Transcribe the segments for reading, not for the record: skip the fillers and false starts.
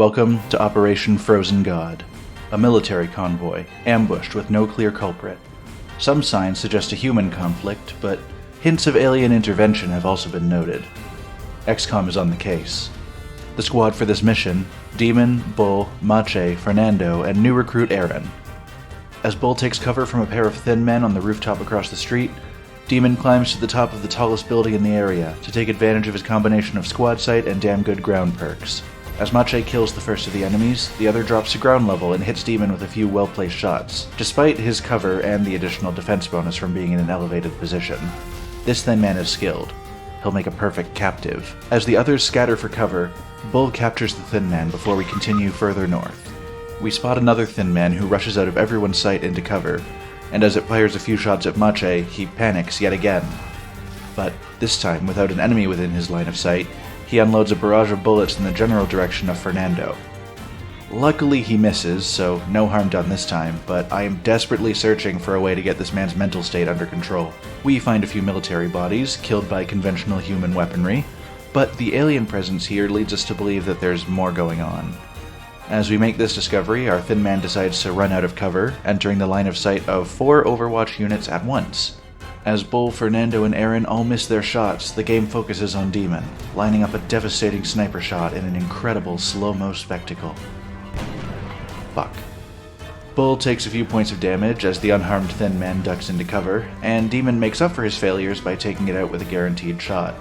Welcome to Operation Frozen God, a military convoy ambushed with no clear culprit. Some signs suggest a human conflict, but hints of alien intervention have also been noted. XCOM is on the case. The squad for this mission: Demon, Bull, Mache, Fernando, and new recruit Aaron. As Bull takes cover from a pair of thin men on the rooftop across the street, Demon climbs to the top of the tallest building in the area to take advantage of his combination of squad sight and damn good ground perks. As Mache kills the first of the enemies, the other drops to ground level and hits Demon with a few well-placed shots, despite his cover and the additional defense bonus from being in an elevated position. This thin man is skilled. He'll make a perfect captive. As the others scatter for cover, Bull captures the thin man before we continue further north. We spot another thin man who rushes out of everyone's sight into cover, and as it fires a few shots at Mache, he panics yet again. But this time, without an enemy within his line of sight, he unloads a barrage of bullets in the general direction of Fernando. Luckily he misses, so no harm done this time, but I am desperately searching for a way to get this man's mental state under control. We find a few military bodies, killed by conventional human weaponry, but the alien presence here leads us to believe that there's more going on. As we make this discovery, our thin man decides to run out of cover, entering the line of sight of 4 Overwatch units at once. As Bull, Fernando, and Aaron all miss their shots, the game focuses on Demon, lining up a devastating sniper shot in an incredible slow-mo spectacle. Fuck. Bull takes a few points of damage as the unharmed thin man ducks into cover, and Demon makes up for his failures by taking it out with a guaranteed shot.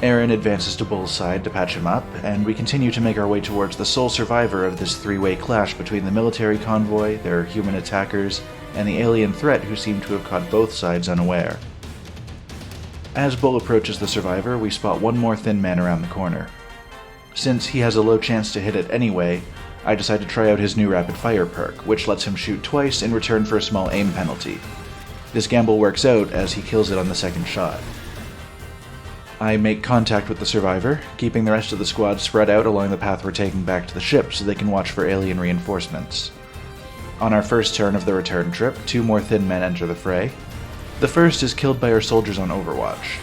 Aaron advances to Bull's side to patch him up, and we continue to make our way towards the sole survivor of this three-way clash between the military convoy, their human attackers, and the alien threat who seem to have caught both sides unaware. As Bull approaches the survivor, we spot one more thin man around the corner. Since he has a low chance to hit it anyway, I decide to try out his new rapid fire perk, which lets him shoot twice in return for a small aim penalty. This gamble works out as he kills it on the second shot. I make contact with the survivor, keeping the rest of the squad spread out along the path we're taking back to the ship so they can watch for alien reinforcements. On our first turn of the return trip, 2 more thin men enter the fray. The first is killed by our soldiers on Overwatch.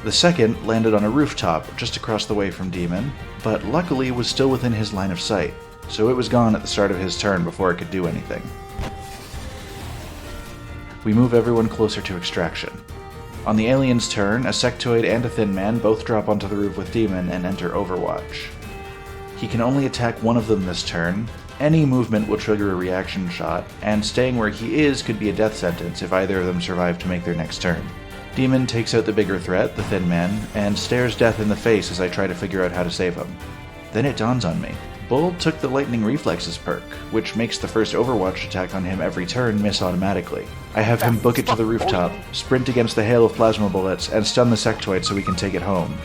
The second landed on a rooftop just across the way from Demon, but luckily was still within his line of sight, so it was gone at the start of his turn before it could do anything. We move everyone closer to extraction. On the alien's turn, a sectoid and a thin man both drop onto the roof with Demon and enter Overwatch. He can only attack one of them this turn. Any movement will trigger a reaction shot, and staying where he is could be a death sentence if either of them survive to make their next turn. Demon takes out the bigger threat, the thin man, and stares death in the face as I try to figure out how to save him. Then it dawns on me. Bull took the Lightning Reflexes perk, which makes the first Overwatch attack on him every turn miss automatically. I have him book it to the rooftop, sprint against the hail of plasma bullets, and stun the sectoid so we can take it home.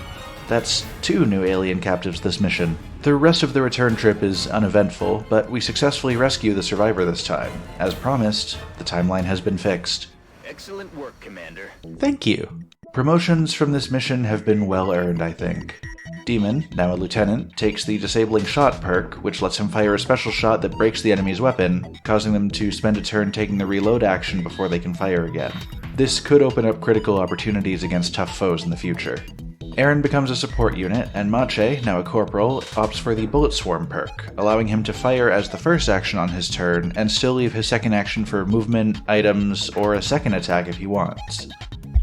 That's 2 new alien captives this mission. The rest of the return trip is uneventful, but we successfully rescue the survivor this time. As promised, the timeline has been fixed. Excellent work, Commander. Thank you. Promotions from this mission have been well earned, I think. Demon, now a lieutenant, takes the Disabling Shot perk, which lets him fire a special shot that breaks the enemy's weapon, causing them to spend a turn taking the reload action before they can fire again. This could open up critical opportunities against tough foes in the future. Aaron becomes a support unit, and Mache, now a corporal, opts for the Bullet Swarm perk, allowing him to fire as the first action on his turn and still leave his second action for movement, items, or a second attack if he wants.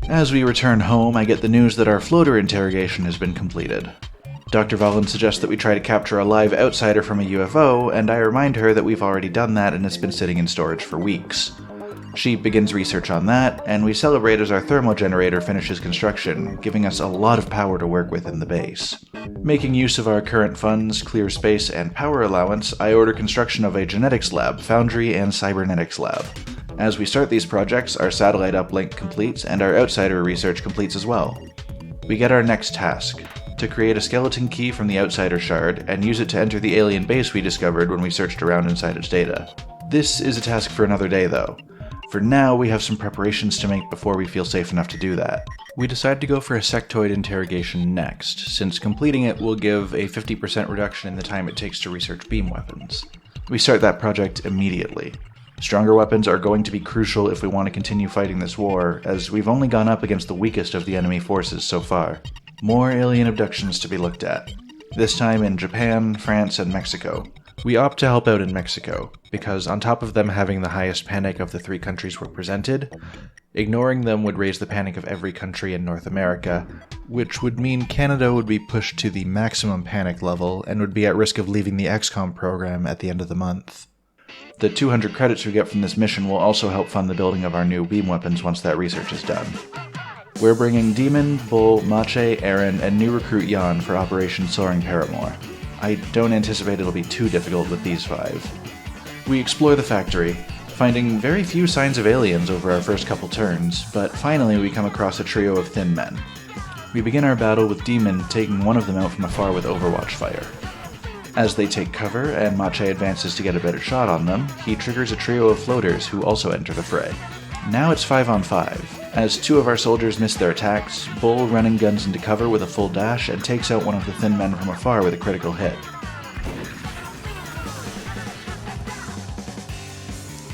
As we return home, I get the news that our floater interrogation has been completed. Dr. Valen suggests that we try to capture a live outsider from a UFO, and I remind her that we've already done that and it's been sitting in storage for weeks. She begins research on that, and we celebrate as our thermal generator finishes construction, giving us a lot of power to work with in the base. Making use of our current funds, clear space, and power allowance, I order construction of a genetics lab, foundry, and cybernetics lab. As we start these projects, our satellite uplink completes, and our outsider research completes as well. We get our next task: to create a skeleton key from the outsider shard, and use it to enter the alien base we discovered when we searched around inside its data. This is a task for another day, though. For now, we have some preparations to make before we feel safe enough to do that. We decide to go for a sectoid interrogation next, since completing it will give a 50% reduction in the time it takes to research beam weapons. We start that project immediately. Stronger weapons are going to be crucial if we want to continue fighting this war, as we've only gone up against the weakest of the enemy forces so far. More alien abductions to be looked at, this time in Japan, France, and Mexico. We opt to help out in Mexico, because on top of them having the highest panic of the 3 countries represented, ignoring them would raise the panic of every country in North America, which would mean Canada would be pushed to the maximum panic level and would be at risk of leaving the XCOM program at the end of the month. The 200 credits we get from this mission will also help fund the building of our new beam weapons once that research is done. We're bringing Demon, Bull, Mache, Aaron, and new recruit Jan for Operation Soaring Paramour. I don't anticipate it'll be too difficult with these 5. We explore the factory, finding very few signs of aliens over our first couple turns, but finally we come across a trio of thin men. We begin our battle with Demon taking one of them out from afar with Overwatch fire. As they take cover and Mache advances to get a better shot on them, he triggers a trio of floaters who also enter the fray. Now it's 5 on 5. As 2 of our soldiers miss their attacks, Bull running guns into cover with a full dash and takes out one of the thin men from afar with a critical hit.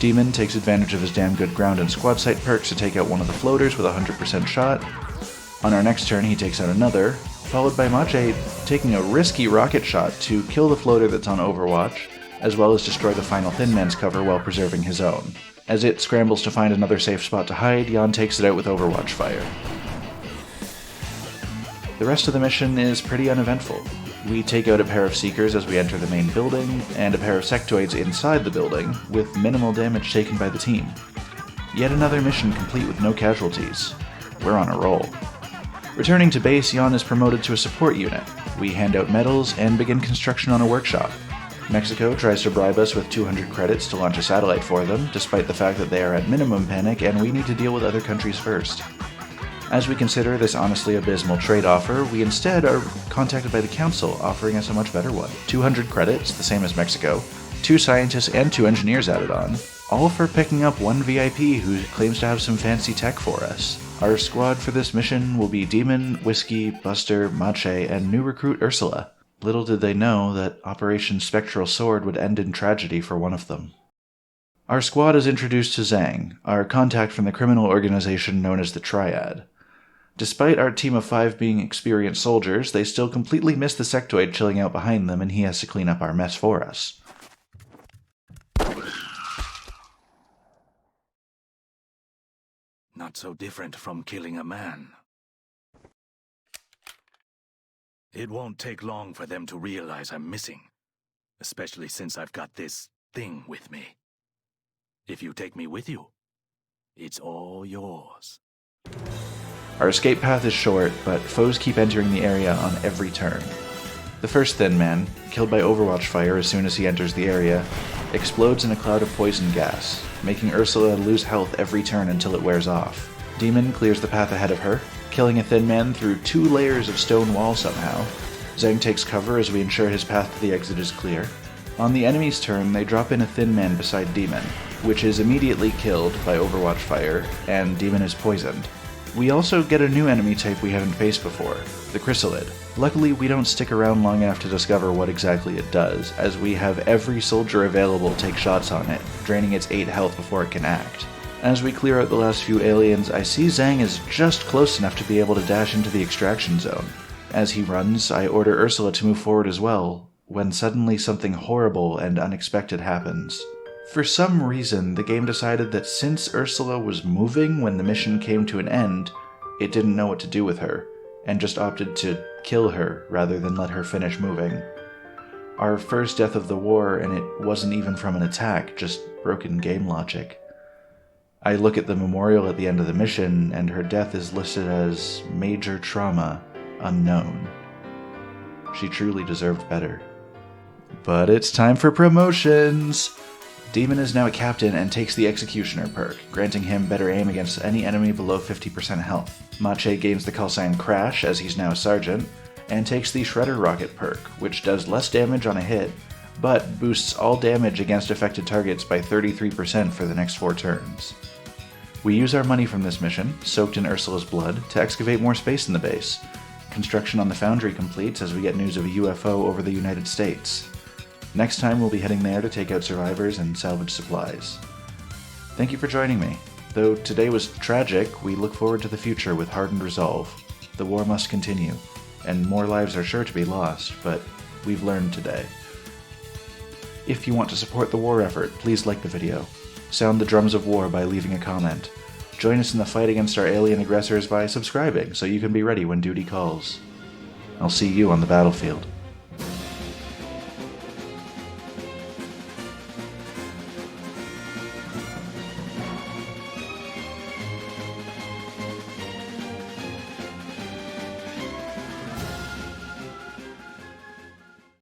Demon takes advantage of his damn good ground and squad sight perks to take out one of the floaters with a 100% shot. On our next turn he takes out another, followed by Mache taking a risky rocket shot to kill the floater that's on Overwatch, as well as destroy the final thin man's cover while preserving his own. As it scrambles to find another safe spot to hide, Jan takes it out with Overwatch fire. The rest of the mission is pretty uneventful. We take out a pair of Seekers as we enter the main building, and a pair of sectoids inside the building, with minimal damage taken by the team. Yet another mission complete with no casualties. We're on a roll. Returning to base, Jan is promoted to a support unit. We hand out medals and begin construction on a workshop. Mexico tries to bribe us with 200 credits to launch a satellite for them, despite the fact that they are at minimum panic and we need to deal with other countries first. As we consider this honestly abysmal trade offer, we instead are contacted by the Council, offering us a much better one. 200 credits, the same as Mexico, 2 scientists and 2 engineers added on, all for picking up one VIP who claims to have some fancy tech for us. Our squad for this mission will be Demon, Whiskey, Buster, Mache, and new recruit Ursula. Little did they know that Operation Spectral Sword would end in tragedy for one of them. Our squad is introduced to Zhang, our contact from the criminal organization known as the Triad. Despite our team of 5 being experienced soldiers, they still completely miss the sectoid chilling out behind them, and he has to clean up our mess for us. Not so different from killing a man. It won't take long for them to realize I'm missing, especially since I've got this thing with me. If you take me with you, it's all yours. Our escape path is short, but foes keep entering the area on every turn. The first thin man, killed by Overwatch fire as soon as he enters the area, explodes in a cloud of poison gas, making Ursula lose health every turn until it wears off. Demon clears the path ahead of her, killing a thin man through 2 layers of stone wall somehow. Zhang takes cover as we ensure his path to the exit is clear. On the enemy's turn, they drop in a thin man beside Demon, which is immediately killed by Overwatch fire, and Demon is poisoned. We also get a new enemy type we haven't faced before, the Chrysalid. Luckily, we don't stick around long enough to discover what exactly it does, as we have every soldier available take shots on it, draining its 8 health before it can act. As we clear out the last few aliens, I see Zhang is just close enough to be able to dash into the extraction zone. As he runs, I order Ursula to move forward as well, when suddenly something horrible and unexpected happens. For some reason, the game decided that since Ursula was moving when the mission came to an end, it didn't know what to do with her, and just opted to kill her rather than let her finish moving. Our first death of the war, and it wasn't even from an attack, just broken game logic. I look at the memorial at the end of the mission, and her death is listed as major trauma, unknown. She truly deserved better. But it's time for promotions! Demon is now a captain and takes the Executioner perk, granting him better aim against any enemy below 50% health. Mache gains the callsign Crash as he's now a sergeant, and takes the Shredder Rocket perk, which does less damage on a hit, but boosts all damage against affected targets by 33% for the next 4 turns. We use our money from this mission, soaked in Ursula's blood, to excavate more space in the base. Construction on the foundry completes as we get news of a UFO over the United States. Next time we'll be heading there to take out survivors and salvage supplies. Thank you for joining me. Though today was tragic, we look forward to the future with hardened resolve. The war must continue. and more lives are sure to be lost, but we've learned today. If you want to support the war effort, please like the video. Sound the drums of war by leaving a comment. Join us in the fight against our alien aggressors by subscribing so you can be ready when duty calls. I'll see you on the battlefield.